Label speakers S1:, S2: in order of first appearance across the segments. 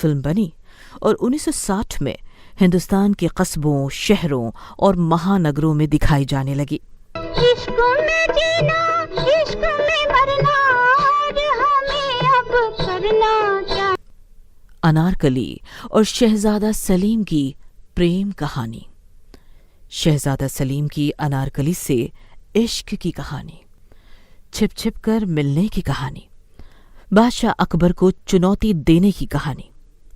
S1: Film बनी और 1960 में हिंदुस्तान के कस्बों, शहरों और महानगरों में दिखाई जाने लगी।
S2: इश्क में जीना, इश्क में मरना, और हमें अब करना क्या।
S1: अनारकली और शहजादा सलीम की प्रेम कहानी। शहजादा सलीम की अनारकली से इश्क की कहानी, छिप छिप कर मिलने की कहानी, बादशाह अकबर को चुनौती देने की कहानी,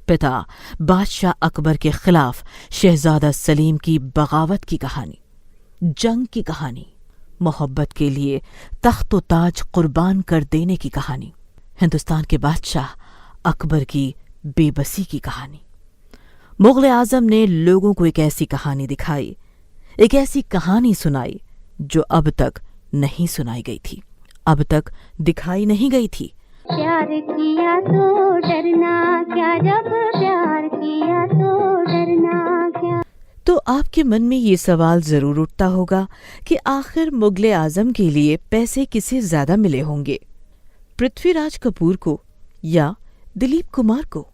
S1: पिता बादशाह अकबर के खिलाफ शहजादा सलीम की बगावत की कहानी, जंग की कहानी, मोहब्बत के लिए तख्त व ताज कुर्बान कर देने की कहानी, हिंदुस्तान के बादशाह अकबर की बेबसी की कहानी। मुगल आजम ने लोगों को एक ऐसी कहानी दिखाई, एक ऐसी कहानी सुनाई जो अब तक नहीं सुनाई गई थी, अब तक दिखाई नहीं गई थी।
S2: प्यार किया तो डरना क्या, जब प्यार किया तो डरना क्या।
S1: तो आपके मन में ये सवाल जरूर उठता होगा कि आखिर मुगल आजम के लिए पैसे किसे ज्यादा मिले होंगे, पृथ्वीराज कपूर को या दिलीप कुमार को?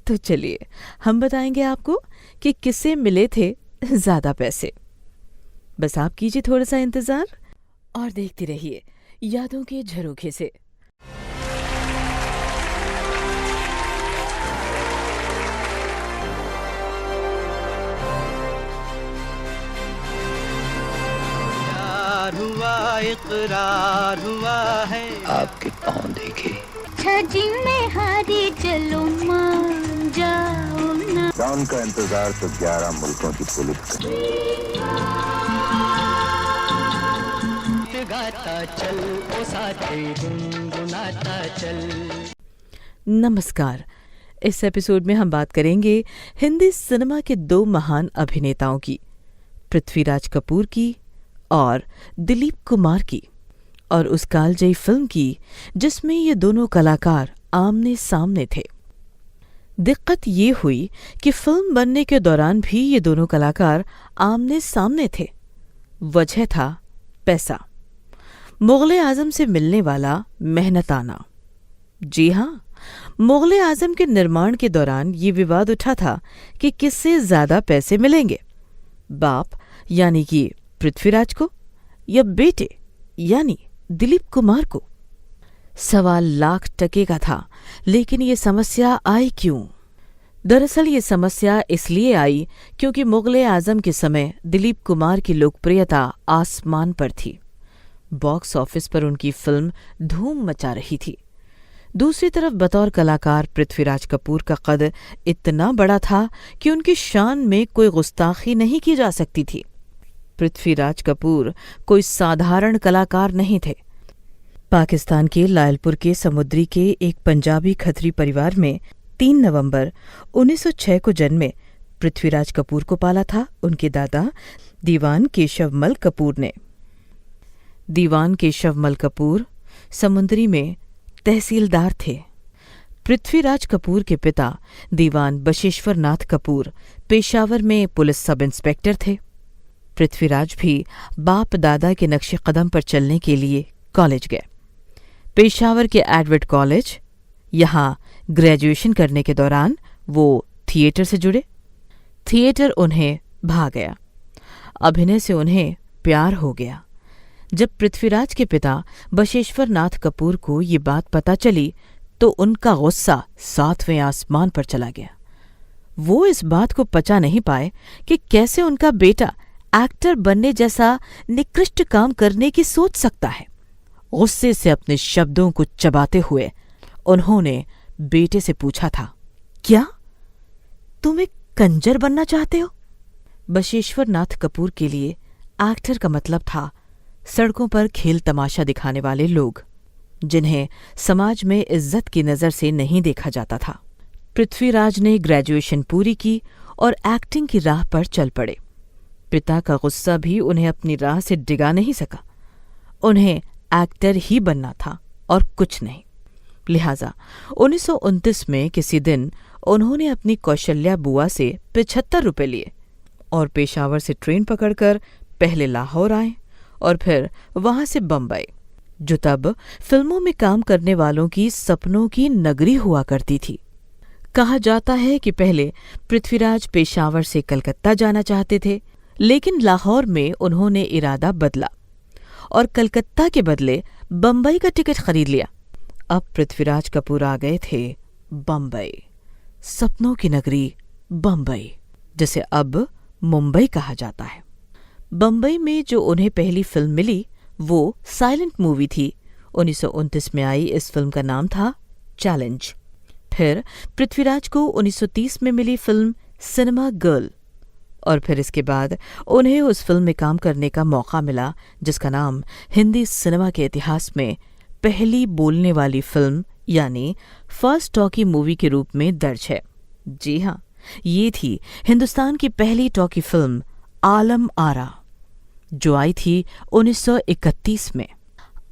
S1: तो चलिए हम बताएंगे आपको कि किसे मिले थे ज्यादा पैसे। बस आप कीजिए थोड़ा सा इंतजार और देखते रहिए यादों के झरोखे से।
S3: हुआ इकरार हुआ है,
S4: आपके पाँव देखे।
S2: छजी में हारी चलो मान जाओ ना।
S4: डाउन का इंतजार तो 11 मुल्कों की पुलिस करे।
S3: गाता चल ओ साथी, गुनगुनाता चल।
S1: नमस्कार, इस एपिसोड में हम बात करेंगे हिंदी सिनेमा के दो महान अभिनेताओं की, पृथ्वीराज कपूर की और दिलीप कुमार की, और उस कालजयी फिल्म की जिसमें ये दोनों कलाकार आमने सामने थे। दिक्कत ये हुई कि फिल्म बनने के दौरान भी ये दोनों कलाकार आमने सामने थे। वजह था पैसा, मुगल आजम से मिलने वाला मेहनताना। जी हाँ, मुगल आजम के निर्माण के दौरान ये विवाद उठा था कि किससे ज्यादा पैसे मिलेंगे, बाप यानी कि पृथ्वीराज को या बेटे यानी दिलीप कुमार को। सवाल लाख टके का था, लेकिन ये समस्या आई क्यों? दरअसल ये समस्या इसलिए आई क्योंकि मुगल आजम के समय दिलीप कुमार की लोकप्रियता आसमान पर थी। बॉक्स ऑफिस पर उनकी फिल्म धूम मचा रही थी। दूसरी तरफ बतौर कलाकार पृथ्वीराज कपूर का कद इतना बड़ा था कि उनकी शान में कोई गुस्ताखी नहीं की जा सकती थी। पृथ्वीराज कपूर कोई साधारण कलाकार नहीं थे। पाकिस्तान के लायलपुर के समुद्री के एक पंजाबी खत्री परिवार में 3 नवंबर 1906 को जन्मे पृथ्वीराज कपूर को पाला था उनके दादा दीवान केशवमल कपूर ने। दीवान केशवमल कपूर समुद्री में तहसीलदार थे। पृथ्वीराज कपूर के पिता दीवान बशेश्वर नाथ कपूर पेशावर में पुलिस सब इंस्पेक्टर थे। पृथ्वीराज भी बाप दादा के नक्शे कदम पर चलने के लिए कॉलेज गए। पेशावर के एडवर्ड कॉलेज, यहाँ ग्रेजुएशन करने के दौरान वो थिएटर से जुड़े। थिएटर उन्हें भा गया, अभिनय से उन्हें प्यार हो गया। जब पृथ्वीराज के पिता बशेश्वर नाथ कपूर को ये बात पता चली तो उनका गुस्सा 7वें आसमान पर चला गया। वो इस बात को पचा नहीं पाए कि कैसे उनका बेटा एक्टर बनने जैसा निकृष्ट काम करने की सोच सकता है। गुस्से से अपने शब्दों को चबाते हुए उन्होंने बेटे से पूछा था, क्या तुम एक कंजर बनना चाहते हो? बशेश्वर नाथ कपूर के लिए एक्टर का मतलब था सड़कों पर खेल तमाशा दिखाने वाले लोग, जिन्हें समाज में इज्जत की नज़र से नहीं देखा जाता था। पृथ्वीराज ने ग्रेजुएशन पूरी की और एक्टिंग की राह पर चल पड़े। पिता का गुस्सा भी उन्हें अपनी राह से डिगा नहीं सका। उन्हें एक्टर ही बनना था और कुछ नहीं। लिहाजा 1929 में किसी दिन उन्होंने अपनी कौशल्या बुआ से 75 रुपये लिए और पेशावर से ट्रेन पकड़कर पहले लाहौर आए और फिर वहां से बम्बई, जो तब फिल्मों में काम करने वालों की सपनों की नगरी हुआ करती थी। कहा जाता है कि पहले पृथ्वीराज पेशावर से कलकत्ता जाना चाहते थे, लेकिन लाहौर में उन्होंने इरादा बदला और कलकत्ता के बदले बम्बई का टिकट खरीद लिया। अब पृथ्वीराज कपूर आ गए थे बम्बई, सपनों की नगरी बम्बई, जिसे अब मुंबई कहा जाता है। बम्बई में जो उन्हें पहली फिल्म मिली वो साइलेंट मूवी थी। 1929 में आई इस फिल्म का नाम था चैलेंज। फिर पृथ्वीराज को 1930 में मिली फिल्म सिनेमा गर्ल, और फिर इसके बाद उन्हें उस फिल्म में काम करने का मौका मिला जिसका नाम हिंदी सिनेमा के इतिहास में पहली बोलने वाली फिल्म यानी फर्स्ट टॉकी मूवी के रूप में दर्ज है। जी हाँ, ये थी हिंदुस्तान की पहली टॉकी फिल्म आलम आरा, जो आई थी 1931 में।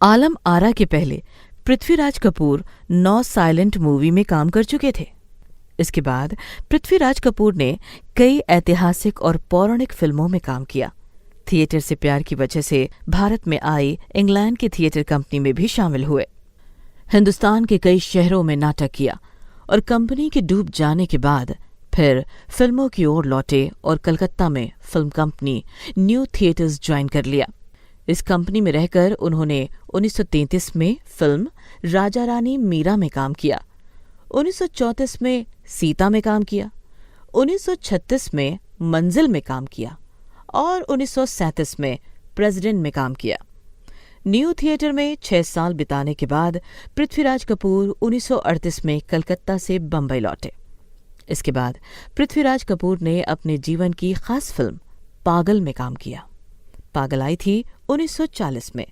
S1: आलम आरा के पहले पृथ्वीराज कपूर 9 साइलेंट मूवी में काम कर चुके थे। इसके बाद पृथ्वीराज कपूर ने कई ऐतिहासिक और पौराणिक फिल्मों में काम किया। थिएटर से प्यार की वजह से भारत में आई इंग्लैंड की थिएटर कंपनी में भी शामिल हुए। हिंदुस्तान के कई शहरों में नाटक किया और कंपनी के डूब जाने के बाद फिर फिल्मों की ओर लौटे और कलकत्ता में film company new theatres join कर लिया। इस कंपनी में रहकर उन्होंने 1933 में फिल्म राजा रानी मीरा में काम किया, 1934 में सीता में काम किया, 1936 में मंजिल में काम किया और 1937 में प्रेसिडेंट में काम किया। न्यू थिएटर में 6 साल बिताने के बाद पृथ्वीराज कपूर 1938 में कलकत्ता से बम्बई लौटे। इसके बाद पृथ्वीराज कपूर ने अपने जीवन की खास फिल्म पागल में काम किया। पागल आई थी 1940 में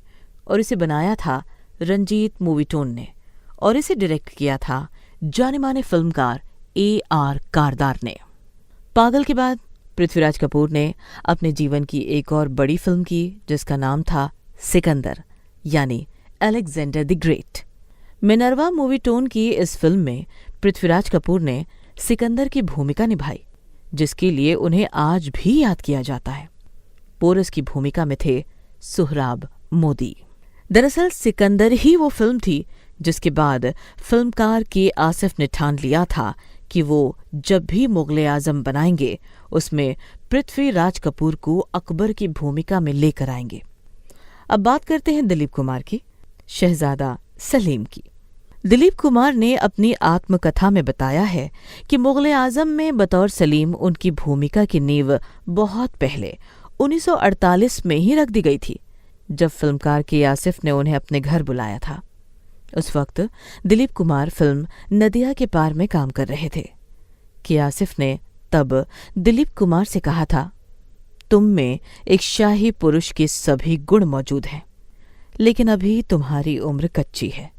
S1: और इसे बनाया था रंजीत मूवीटोन ने और इसे डायरेक्ट किया था जाने माने फिल्मकार A.R. कारदार ने। पागल के बाद पृथ्वीराज कपूर ने अपने जीवन की एक और बड़ी फिल्म की जिसका नाम था सिकंदर यानी Alexander the great. Minerva Movietone की इस फिल्म में पृथ्वीराज कपूर ने सिकंदर की भूमिका निभाई, जिसके लिए उन्हें आज भी याद किया जाता है। पोरस की भूमिका में थे सुहराब मोदी। दरअसल सिकंदर ही वो फिल्म थी जिसके बाद फिल्मकार के आसिफ ने ठान लिया था कि वो जब भी मुगले आजम बनाएंगे उसमें पृथ्वीराज कपूर को अकबर की भूमिका में लेकर आएंगे। अब बात करते हैं दिलीप कुमार की, शहजादा सलीम की। दिलीप कुमार ने अपनी आत्मकथा में बताया है कि मुगले आजम में बतौर सलीम उनकी भूमिका की नींव बहुत पहले 1948 में ही रख दी गई थी, जब फिल्मकार के आसिफ ने उन्हें अपने घर बुलाया था। उस वक्त दिलीप कुमार फिल्म नदिया के पार में काम कर रहे थे कि आसिफ ने तब दिलीप कुमार से कहा था, तुम में एक शाही पुरुष के सभी गुण मौजूद हैं, लेकिन अभी तुम्हारी उम्र कच्ची है,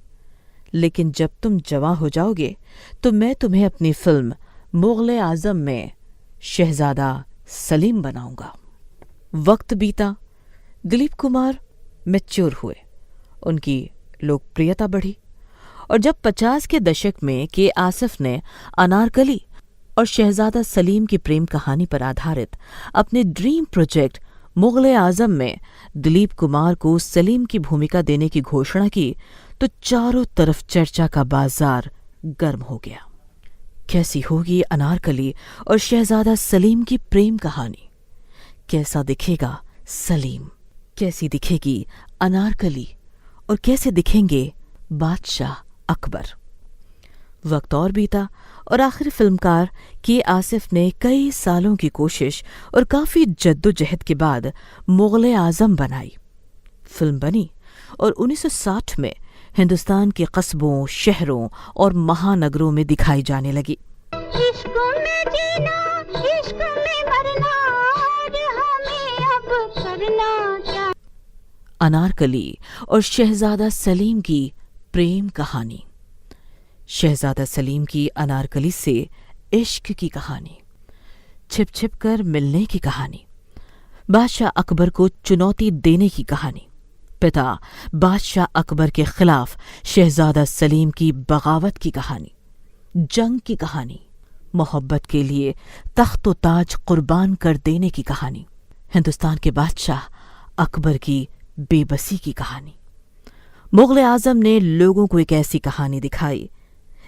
S1: लेकिन जब तुम जवां हो जाओगे तो मैं तुम्हें अपनी फिल्म मुगले आजम में शहजादा सलीम बनाऊंगा। वक्त बीता, दिलीप कुमार मैच्योर हुए, उनकी लोकप्रियता बढ़ी और जब 50 के दशक में के आसिफ ने अनारकली और शहजादा सलीम की प्रेम कहानी पर आधारित अपने ड्रीम प्रोजेक्ट मुगले आजम में दिलीप कुमार को सलीम की भूमिका देने की घोषणा की तो चारों तरफ चर्चा का बाजार गर्म हो गया। कैसी होगी अनारकली और शहजादा सलीम की प्रेम कहानी? कैसा दिखेगा सलीम? कैसी दिखेगी अनारकली? और कैसे दिखेंगे बादशाह अकबर? वक्त और बीता और आखिर फिल्मकार के आसिफ ने कई सालों की कोशिश और काफी जद्दोजहद के बाद मुगले आजम बनाई। फिल्म बनी और 1960 में हिंदुस्तान के कस्बों, शहरों और महानगरों में दिखाई जाने लगी।
S2: इश्क में जीना, इश्क में मरना, और हमें अब करना क्या?
S1: अनारकली और शहजादा सलीम की प्रेम कहानी। शहजादा सलीम की अनारकली से इश्क की कहानी, छिप छिप कर मिलने की कहानी, बादशाह अकबर को चुनौती देने की कहानी, पिता बादशाह अकबर के खिलाफ शहजादा सलीम की बगावत की कहानी, जंग की कहानी, मोहब्बत के लिए तख्त व ताज कुर्बान कर देने की कहानी, हिंदुस्तान के बादशाह अकबर की बेबसी की कहानी। मुगले आजम ने लोगों को एक ऐसी कहानी दिखाई,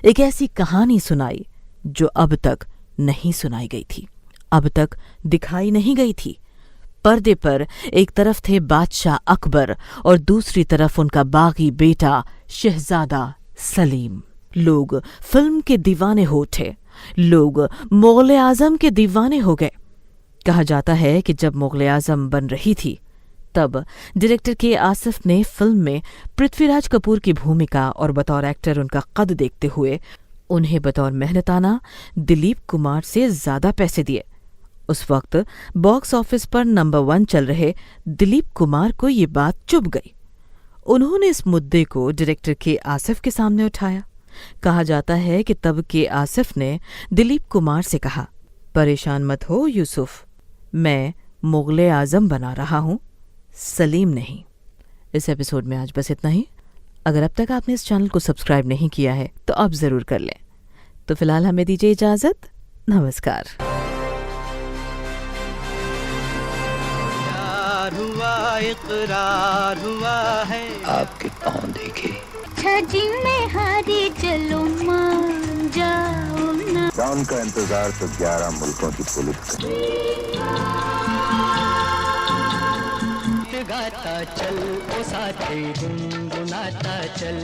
S1: एक ऐसी कहानी सुनाई जो अब तक नहीं सुनाई गई थी, अब तक दिखाई नहीं गई थी। पर्दे पर एक तरफ थे बादशाह अकबर और दूसरी तरफ उनका बागी बेटा शहजादा सलीम। लोग फिल्म के दीवाने हो उठे, लोग मुगल आजम के दीवाने हो गए। कहा जाता है कि जब मुगल आजम बन रही थी तब डायरेक्टर के आसिफ ने फिल्म में पृथ्वीराज कपूर की भूमिका और बतौर एक्टर उनका कद देखते हुए उन्हें बतौर मेहनताना दिलीप कुमार से ज्यादा पैसे दिए। उस वक्त बॉक्स ऑफिस पर नंबर 1 चल रहे दिलीप कुमार को ये बात चुभ गई। उन्होंने इस मुद्दे को डायरेक्टर के आसिफ के सामने उठाया। कहा जाता है कि तब के आसिफ ने दिलीप कुमार से कहा, परेशान मत हो यूसुफ, मैं मुगले आजम बना रहा हूं, सलीम नहीं। इस एपिसोड में आज बस इतना ही। अगर अब तक आपने इस चैनल को सब्सक्राइब नहीं किया है तो अब जरूर कर लें। तो फिलहाल हमें दीजिए इजाजत। नमस्कार।
S3: प्यार हुआ इकरार हुआ है,
S4: आपके पाँव देखे।
S2: छजी में हारी चलो मान जाओ ना।
S4: डाउन का इंतजार तो 11 मुल्कों की पुलिस करे।
S3: गाता चल ओ साथी गुनगुनाता चल।